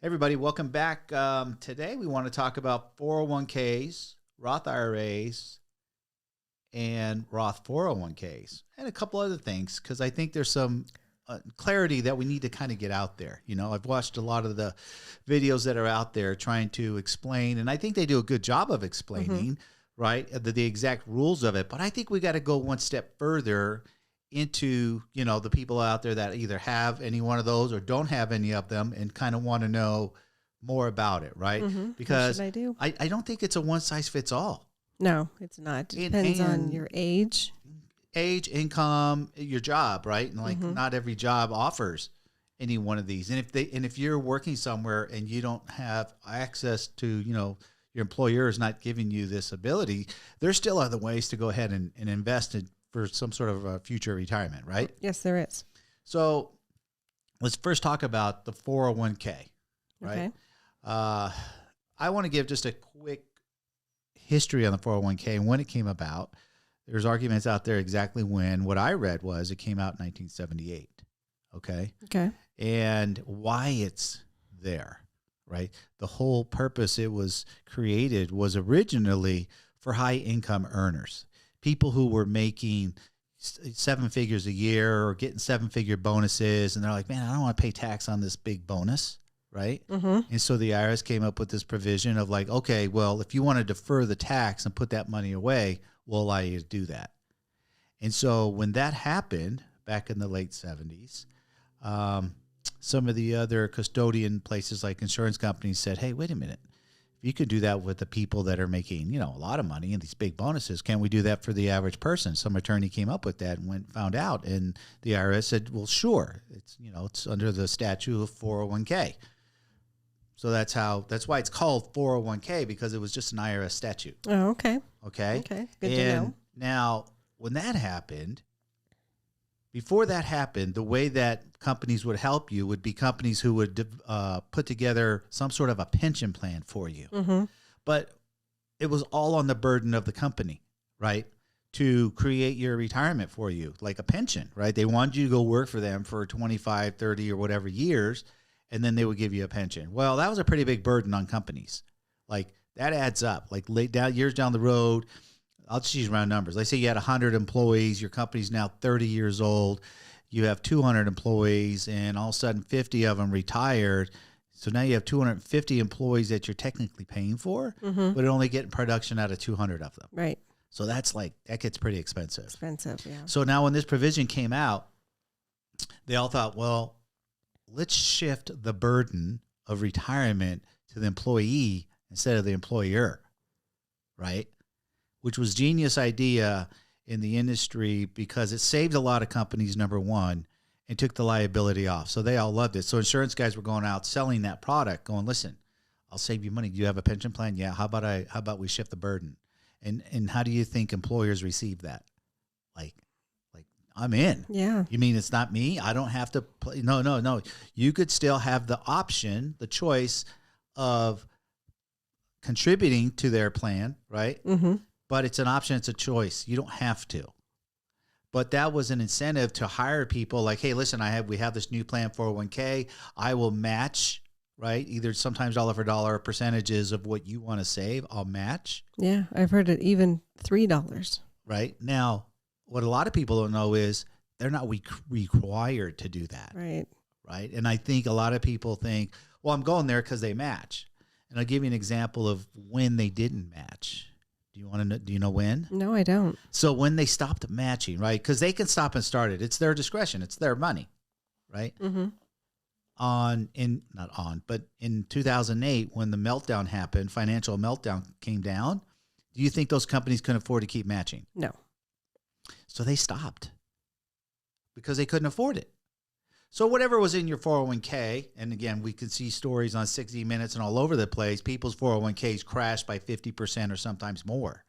Everybody, welcome back. Today we want to talk about 401ks, Roth IRAs, and Roth 401ks, and a couple other things, because I think there's some clarity that we need to kind of get out there. You know, I've watched a lot of the videos that are out there trying to explain, and I think they do a good job of explaining, right, the exact rules of it. But I think we got to go one step further into, you know, the people out there that either have any one of those or don't have any of them and kind of want to know more about it, right? Because I do. I don't think it's a one size fits all. No, it's not. It depends on your age. Age, income, your job, right? And like not every job offers any one of these. And if you're working somewhere and you don't have access to, you know, your employer is not giving you this ability, there's still other ways to go ahead and invest in for some sort of a future retirement, right? Yes, there is. So let's first talk about the 401k, right? Okay. I want to give just a quick history on the 401k and when it came about. There's arguments out there exactly when. What I read was it came out in 1978, okay? Okay. And why it's there, right? The whole purpose it was created was originally for high-income earners. People who were making 7 figures a year or getting 7-figure bonuses, and they're like, man, I don't want to pay tax on this big bonus, right? And so the IRS came up with this provision of like, okay, well, if you want to defer the tax and put that money away, we'll allow you to do that. And so when that happened back in the late 70s, some of the other custodian places like insurance companies said, hey, wait a minute. If you could do that with the people that are making, you know, a lot of money and these big bonuses, can we do that for the average person? Some attorney came up with that and found out, and the IRS said, well, sure. It's, you know, it's under the statute of 401k. So that's why it's called 401k, because it was just an IRS statute. Oh, okay. Okay. Okay. Good to know. Now, when that happened, before that happened, the way that companies would help you would be companies who would put together some sort of a pension plan for you. But it was all on the burden of the company, right, to create your retirement for you, like a pension, right? They wanted you to go work for them for 25, 30 or whatever years, and then they would give you a pension. Well, that was a pretty big burden on companies. Like, that adds up. Like, years down the road, I'll just use round numbers. Let's say you had 100 employees. Your company's now 30 years old. You have 200 employees, and all of a sudden 50 of them retired. So now you have 250 employees that you're technically paying for, but only getting production out of 200 of them. Right. So that gets pretty expensive. Expensive, yeah. So now when this provision came out, they all thought, well, let's shift the burden of retirement to the employee instead of the employer, right? Which was a genius idea in the industry because it saved a lot of companies, number one, and took the liability off. So they all loved it. So insurance guys were going out selling that product, going, listen, I'll save you money. Do you have a pension plan? Yeah. How about we shift the burden? And how do you think employers receive that? Like I'm in. Yeah. You mean it's not me? I don't have to play. No. You could still have the option, the choice of contributing to their plan, right? But it's an option. It's a choice. You don't have to. But that was an incentive to hire people like, hey, listen, we have this new plan 401k. I will match, right? Either sometimes dollar for dollar percentages of what you want to save. I'll match. Yeah. I've heard it even $3. Right. Now, what a lot of people don't know is they're not required to do that. Right. Right. And I think a lot of people think, well, I'm going there because they match. And I'll give you an example of when they didn't match. Do you know when? No, I don't. So when they stopped matching, right? Because they can stop and start it. It's their discretion. It's their money, right? But in 2008, when the meltdown happened, financial meltdown came down, do you think those companies couldn't afford to keep matching? No. So they stopped because they couldn't afford it. So whatever was in your 401k, and again, we could see stories on 60 Minutes and all over the place, people's 401ks crashed by 50% or sometimes more,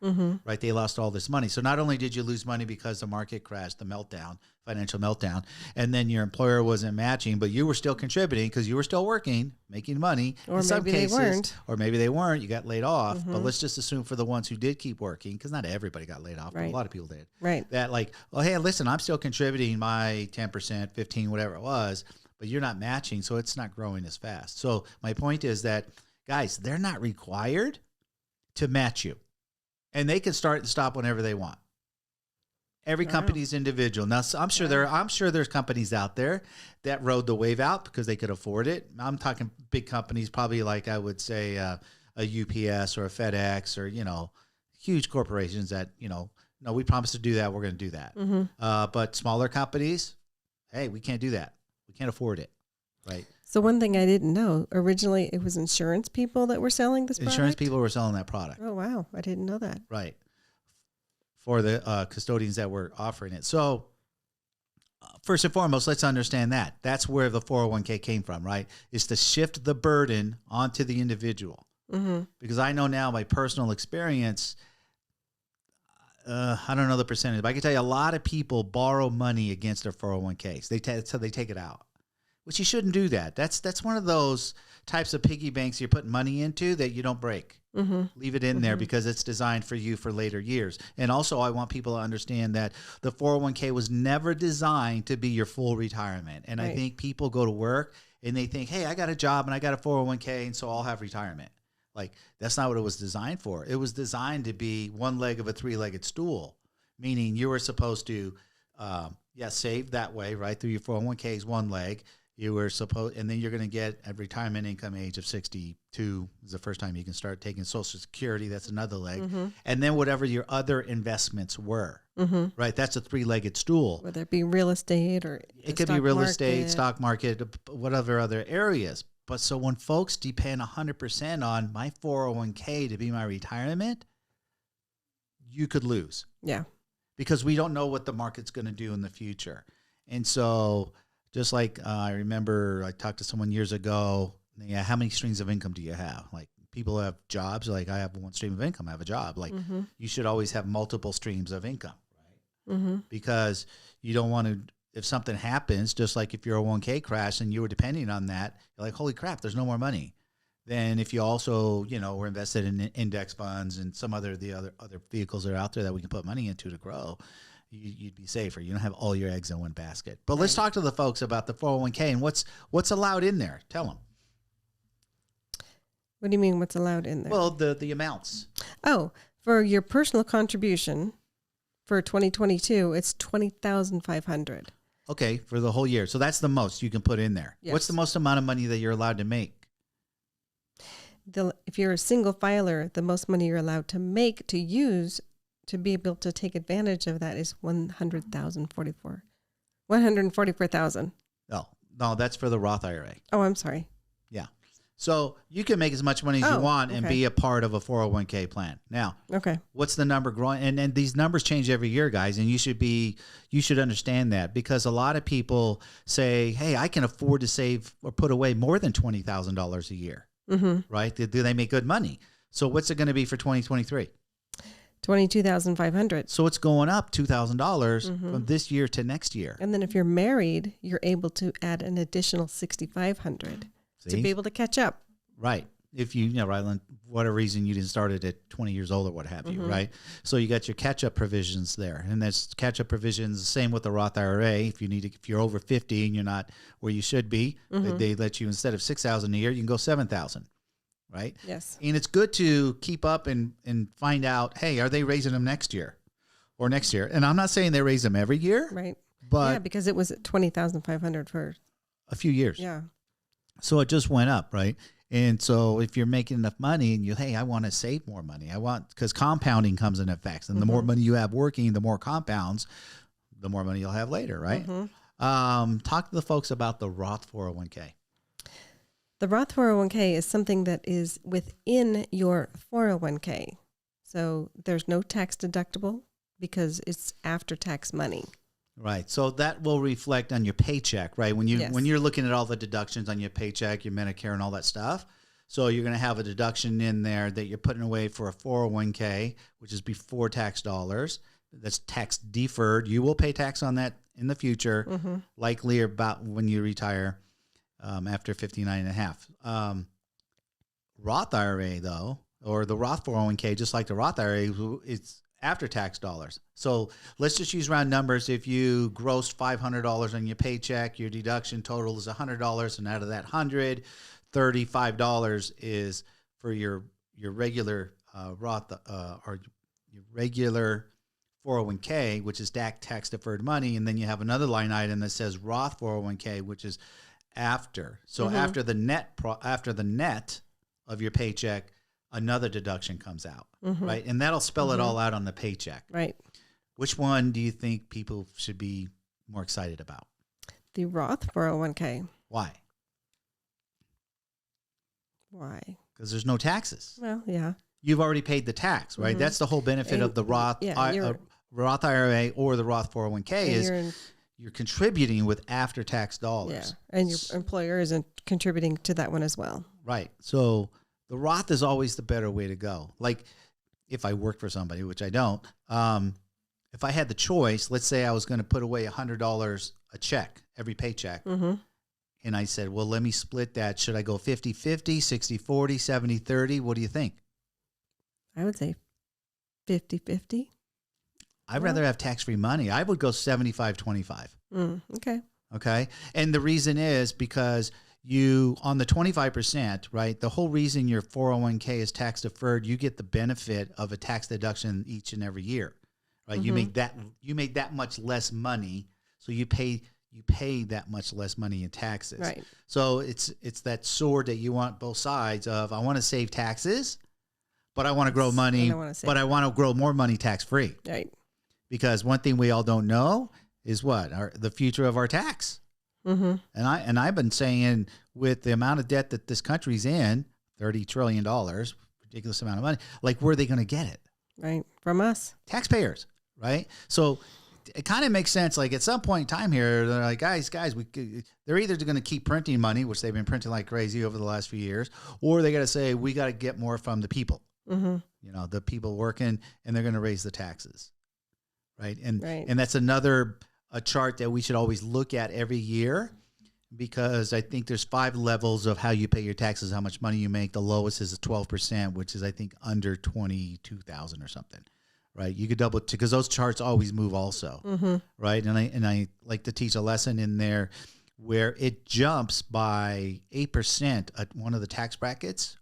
right? They lost all this money. So not only did you lose money because the market crashed, the meltdown, financial meltdown, and then your employer wasn't matching, but you were still contributing because you were still working, making money. Or in some maybe cases, they weren't. Or maybe they weren't. You got laid off. But let's just assume for the ones who did keep working, because not everybody got laid off, but a lot of people did. Right. That like, oh, hey, listen, I'm still contributing my 10%, 15, whatever it was, but you're not matching, so it's not growing as fast. So my point is that, guys, they're not required to match you, and they can start and stop whenever they want. Every Wow. company's individual. Now, I'm sure I'm sure there's companies out there that rode the wave out because they could afford it. I'm talking big companies, probably like I would say a UPS or a FedEx or huge corporations that no, we promise to do that. We're going to do that. But smaller companies, hey, we can't do that. We can't afford it, right? So one thing I didn't know, originally it was insurance people that were selling this product? Insurance people were selling that product. Oh, wow. I didn't know that. Right. For the custodians that were offering it. So first and foremost, let's understand that. That's where the 401k came from, right? Is to shift the burden onto the individual. Because I know now by personal experience, I don't know the percentage, but I can tell you a lot of people borrow money against their 401ks. So they take it out, which you shouldn't do that. That's one of those types of piggy banks you're putting money into that you don't break. Leave it in there because it's designed for you for later years. And also, I want people to understand that the 401k was never designed to be your full retirement. And I think people go to work and they think, hey, I got a job and I got a 401k, and so I'll have retirement. Like, that's not what it was designed for. It was designed to be one leg of a three-legged stool, meaning you were supposed to, save that way, right? Through your 401k is one leg. You were supposed, and then you're going to get at retirement income age of 62 is the first time you can start taking Social Security. That's another leg. And then whatever your other investments were, right? That's a three-legged stool. Whether it be real estate or it could be real estate, stock market, whatever other areas. But so when folks depend 100% on my 401k to be my retirement, you could lose. Yeah. Because we don't know what the market's going to do in the future. And so just like I remember I talked to someone years ago, how many streams of income do you have? Like, people have jobs, like I have one stream of income, I have a job. Like, you should always have multiple streams of income, right? Because you don't want to, if something happens, just like if your 401k crashed and you were depending on that, you're like, holy crap, there's no more money. Then if you also, were invested in index funds and some other vehicles that are out there that we can put money into to grow, you'd be safer. You don't have all your eggs in one basket. But let's talk to the folks about the 401k and what's allowed in there. Tell them. What do you mean what's allowed in there? Well, the amounts. Oh, for your personal contribution for 2022, it's $20,500. Okay, for the whole year. So that's the most you can put in there. Yes. What's the most amount of money that you're allowed to make? If you're a single filer, the most money you're allowed to make to use to be able to take advantage of that is $144,000. No, that's for the Roth IRA. Oh, I'm sorry. Yeah. So you can make as much money as you want and be a part of a 401k plan. Now, what's the number growing? And these numbers change every year, guys. And you should understand that, because a lot of people say, hey, I can afford to save or put away more than $20,000 a year. Right? Do they make good money? So what's it going to be for 2023? $22,500. So it's going up $2,000 from this year to next year. And then if you're married, you're able to add an additional $6,500 to be able to catch up. Right. If right, whatever reason you didn't start it at 20 years old or what have you, right? So you got your catch-up provisions there. And that's catch-up provisions, same with the Roth IRA. If you're over 50 and you're not where you should be, they let you, instead of $6,000 a year, you can go $7,000, right? Yes. And it's good to keep up and find out, hey, are they raising them next year or next year? And I'm not saying they raise them every year. Right. But yeah, because it was $20,500 for a few years. Yeah. So it just went up, right? And so if you're making enough money and I want to save more money, because compounding comes in effect. And the more money you have working, the more compounds, the more money you'll have later, right? Talk to the folks about the Roth 401k. The Roth 401k is something that is within your 401k. So there's no tax deductible because it's after-tax money. Right. So that will reflect on your paycheck, right? When you're looking at all the deductions on your paycheck, your Medicare and all that stuff. So you're going to have a deduction in there that you're putting away for a 401k, which is before tax dollars. That's tax deferred. You will pay tax on that in the future, likely about when you retire after 59 and a half. Roth IRA, though, or the Roth 401k, just like the Roth IRA, after-tax dollars. So let's just use round numbers. If you grossed $500 on your paycheck, your deduction total is $100, and out of that $100, $35 is for your regular Roth or your regular 401k, which is tax deferred money, and then you have another line item that says Roth 401k, which is after. So after the net of your paycheck, another deduction comes out, right? And that'll spell it all out on the paycheck. Right. Which one do you think people should be more excited about? The Roth 401k. Why? Why? Because there's no taxes. Well, yeah. You've already paid the tax, right? That's the whole benefit of the Roth IRA or the Roth 401k is you're contributing with after-tax dollars. Yeah, and your employer isn't contributing to that one as well. Right. So the Roth is always the better way to go. Like if I work for somebody, which I don't, if I had the choice, let's say I was going to put away $100 a check, every paycheck, and I said, well, let me split that. Should I go 50-50, 60-40, 70-30? What do you think? I would say 50-50. I'd rather have tax-free money. I would go 75-25. Okay. Okay. And the reason is because you, on the 25%, right, the whole reason your 401k is tax deferred, you get the benefit of a tax deduction each and every year, right? You make that much less money. So you pay that much less money in taxes. Right. So it's that sword that you want both sides of. I want to save taxes, but I want to grow money, but I want to grow more money tax-free. Right. Because one thing we all don't know is what? The future of our tax. And I've been saying with the amount of debt that this country's in, $30 trillion, ridiculous amount of money, like where are they going to get it? Right. From us. Taxpayers, right? So it kind of makes sense. Like at some point in time here, they're like, guys, they're either going to keep printing money, which they've been printing like crazy over the last few years, or they got to say, we got to get more from the people, you know, the people working, and they're going to raise the taxes. Right. And that's a chart that we should always look at every year, because I think there's 5 levels of how you pay your taxes, how much money you make. The lowest is 12%, which is, I think, under 22,000 or something. Right. You could double, because those charts always move also. Right. And I like to teach a lesson in there where it jumps by 8% at one of the tax brackets.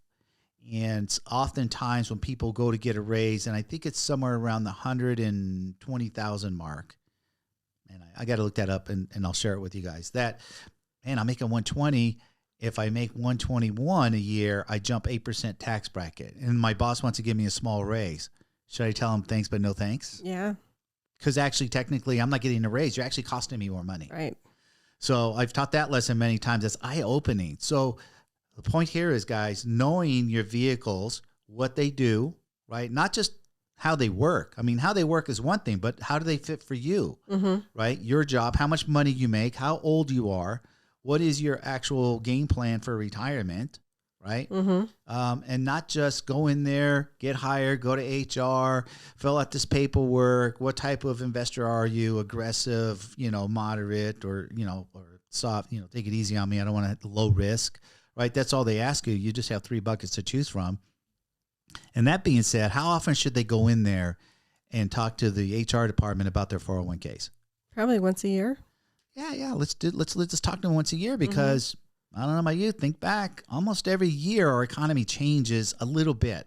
And oftentimes when people go to get a raise, and I think it's somewhere around the 120,000 mark, and I got to look that up and I'll share it with you guys. That, man, I'm making 120. If I make 121 a year, I jump 8% tax bracket. And my boss wants to give me a small raise. Should I tell him thanks but no thanks? Yeah. Because actually, technically, I'm not getting a raise. You're actually costing me more money. Right. So I've taught that lesson many times. It's eye-opening. So the point here is, guys, knowing your vehicles, what they do, right? Not just how they work. I mean, how they work is one thing, but how do they fit for you, right? Your job, how much money you make, how old you are, what is your actual game plan for retirement, right? And not just go in there, get hired, go to HR, fill out this paperwork. What type of investor are you? Aggressive, moderate, or soft, take it easy on me. I don't want to low risk. Right, that's all they ask you. You just have 3 buckets to choose from. And that being said, how often should they go in there and talk to the HR department about their 401ks? Probably once a year. Yeah. Let's just talk to them once a year, because I don't know about you. Think back, almost every year our economy changes a little bit.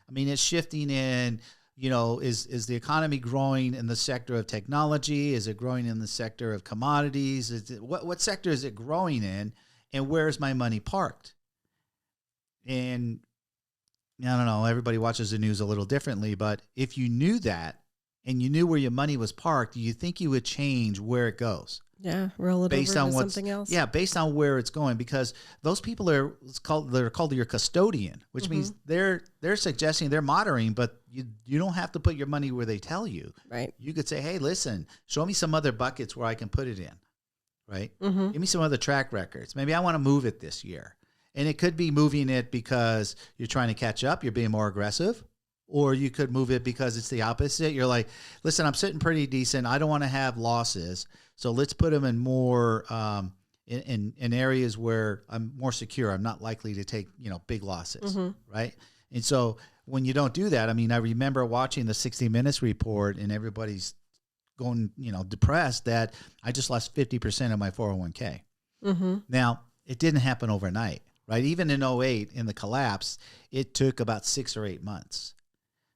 I mean, it's shifting in. Is the economy growing in the sector of technology? Is it growing in the sector of commodities? What sector is it growing in? And where's my money parked? And I don't know, everybody watches the news a little differently, but if you knew that and you knew where your money was parked, do you think you would change where it goes? Yeah, roll it based over on to something else. Yeah, based on where it's going, because those people they're called your custodian, which means they're suggesting, they're monitoring, but you don't have to put your money where they tell you. Right. You could say, hey, listen, show me some other buckets where I can put it in. Right? Give me some other track records. Maybe I want to move it this year. And it could be moving it because you're trying to catch up, you're being more aggressive, or you could move it because it's the opposite. You're like, listen, I'm sitting pretty decent. I don't want to have losses. So let's put them in more in areas where I'm more secure. I'm not likely to take, big losses. Right? And so when you don't do that, I mean, I remember watching the 60 Minutes report and everybody's going, depressed that I just lost 50% of my 401k. Mm-hmm. Now, it didn't happen overnight, right? Even in '08, in the collapse, it took about 6 or 8 months.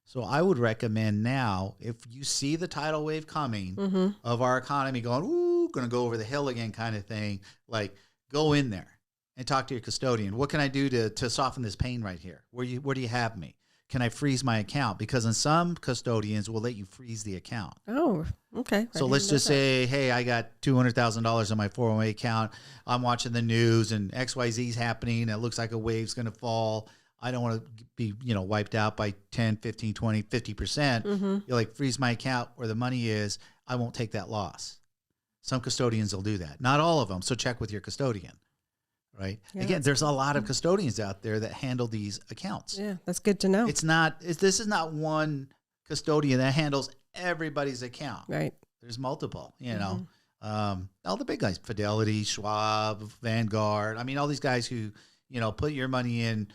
So I would recommend now, if you see the tidal wave coming Mm-hmm. of our economy going, ooh, going to go over the hill again kind of thing, like go in there and talk to your custodian. What can I do to soften this pain right here? Where do you have me? Can I freeze my account? Because in some custodians will let you freeze the account. Oh, okay. So let's just say, hey, I got $200,000 on my 401k account. I'm watching the news and XYZ is happening. It looks like a wave's going to fall. I don't want to be, wiped out by 10, 15, 20, 50%. Mm-hmm. You're like, freeze my account where the money is. I won't take that loss. Some custodians will do that. Not all of them. So check with your custodian, right? Yeah, Again, there's a lot of custodians out there that handle these accounts. Yeah, that's good to know. This is not one custodian that handles everybody's account. Right. There's multiple, all the big guys, Fidelity, Schwab, Vanguard. I mean, all these guys who, put your money in,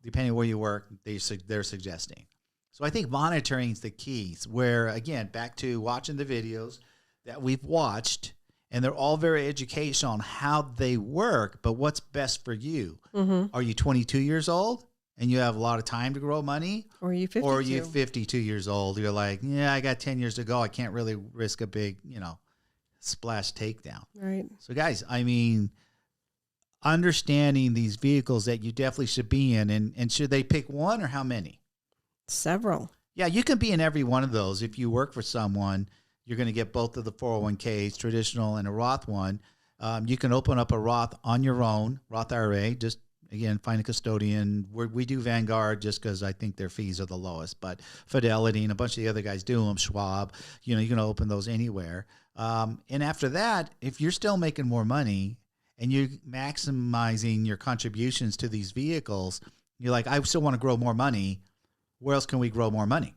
depending on where you work, they're suggesting. So I think monitoring is the key, where, again, back to watching the videos that we've watched, and they're all very educational on how they work, but what's best for you. Mm-hmm. Are you 22 years old and you have a lot of time to grow money? Or are you 52? Or are you 52 years old? You're like, yeah, I got 10 years to go. I can't really risk a big, splash takedown. Right. So, guys, I mean, understanding these vehicles that you definitely should be in, and should they pick one or how many? Several. Yeah, you can be in every one of those. If you work for someone, you're going to get both of the 401ks, traditional and a Roth one. You can open up a Roth on your own, Roth IRA. Just, again, find a custodian. We do Vanguard just because I think their fees are the lowest. But Fidelity and a bunch of the other guys do them, Schwab. You can open those anywhere. And after that, if you're still making more money and you're maximizing your contributions to these vehicles, you're like, I still want to grow more money. Where else can we grow more money?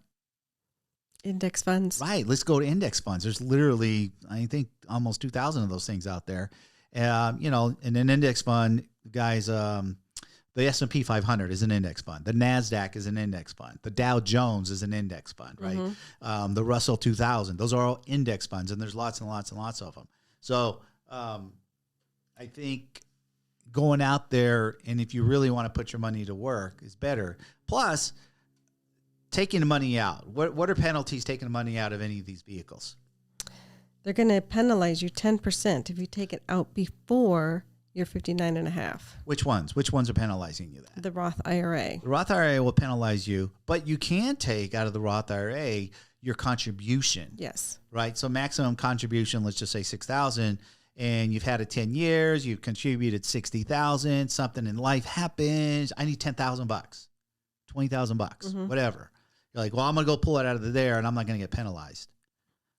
Index funds. Right. Let's go to index funds. There's literally, I think, almost 2,000 of those things out there. In an index fund, guys, the S&P 500 is an index fund. The NASDAQ is an index fund. The Dow Jones is an index fund, right? Mm-hmm. The Russell 2000. Those are all index funds, and there's lots and lots and lots of them. So I think going out there, and if you really want to put your money to work, is better. Plus, taking the money out. What are penalties taking the money out of any of these vehicles? They're going to penalize you 10% if you take it out before you're 59 and a half. Which ones? Which ones are penalizing you that? The Roth IRA. The Roth IRA will penalize you, but you can take out of the Roth IRA your contribution. Yes. Right? So maximum contribution, let's just say 6,000, and you've had it 10 years, you've contributed 60,000, something in life happens, I need $10,000, $20,000, whatever. You're like, well, I'm going to go pull it out of there and I'm not going to get penalized.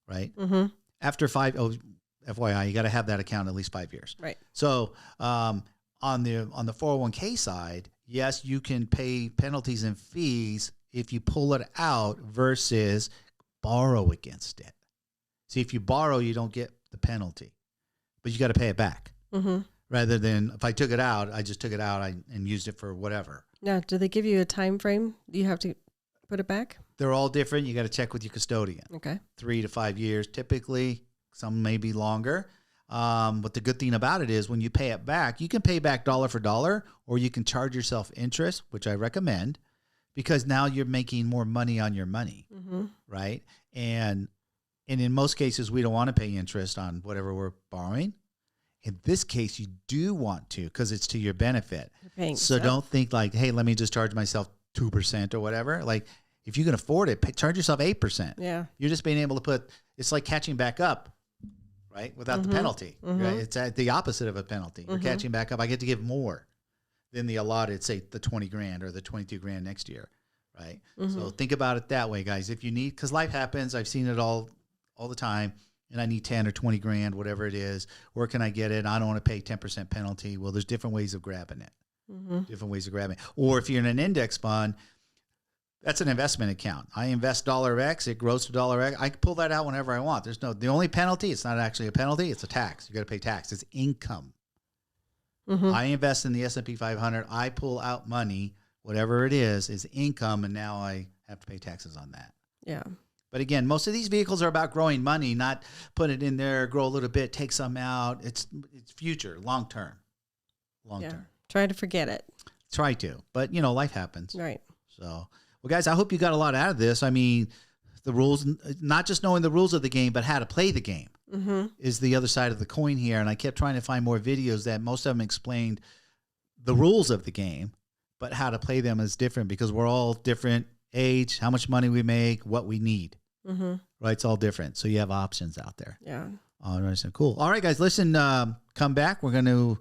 Right? Mm-hmm. After FYI, you got to have that account at least 5 years. Right. So on the 401k side, yes, you can pay penalties and fees if you pull it out versus borrow against it. See, if you borrow, you don't get the penalty, but you got to pay it back. Mm-hmm. Rather than if I took it out, I just took it out and used it for whatever. Now, do they give you a time frame? Do you have to put it back? They're all different. You got to check with your custodian. Okay. 3 to 5 years, typically. Some may be longer. But the good thing about it is when you pay it back, you can pay back dollar for dollar, or you can charge yourself interest, which I recommend, because now you're making more money on your money, right? And in most cases, we don't want to pay interest on whatever we're borrowing. In this case, you do want to because it's to your benefit. So don't think like, hey, let me just charge myself 2% or whatever. Like, if you can afford it, charge yourself 8%. Yeah. You're just being able to put, it's like catching back up, right? Without the penalty, right? It's at the opposite of a penalty. You're catching back up. I get to give more than the allotted, say the 20 grand or the 22 grand next year, right? So think about it that way, guys. If you need, because life happens, I've seen it all the time, and I need 10 or 20 grand, whatever it is. Where can I get it? I don't want to pay 10% penalty. Well, there's different ways of grabbing it. Different ways of grabbing it. Or if you're in an index fund, that's an investment account. I invest $X, it grows to $X. I can pull that out whenever I want. The only penalty, it's not actually a penalty, it's a tax. You got to pay tax. It's income. I invest in the S&P 500. I pull out money whatever it is income, and now I have to pay taxes on that. Yeah. But again, most of these vehicles are about growing money, not put it in there, grow a little bit, take some out. It's future, long term. Try to forget it. Try to, but life happens. Right. So, well, guys, I hope you got a lot out of this. I mean, the rules, not just knowing the rules of the game, but how to play the game is the other side of the coin here. And I kept trying to find more videos that most of them explained the rules of the game, but how to play them is different because we're all different age, how much money we make, what we need. Right? It's all different. So you have options out there. Yeah. All right. So cool. All right, guys, listen, come back. We're going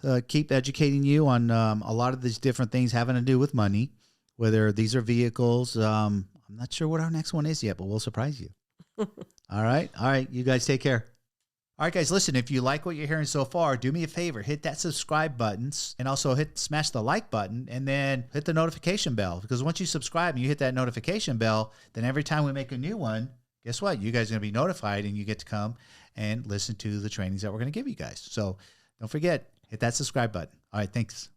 to keep educating you on a lot of these different things having to do with money, whether these are vehicles. I'm not sure what our next one is yet, but we'll surprise you. All right. All right. You guys take care. All right, guys, listen, if you like what you're hearing so far, do me a favor, hit that subscribe button and also smash the like button and then hit the notification bell, because once you subscribe and you hit that notification bell, then every time we make a new one, guess what? You guys are going to be notified and you get to come and listen to the trainings that we're going to give you guys. So don't forget, hit that subscribe button. All right, thanks.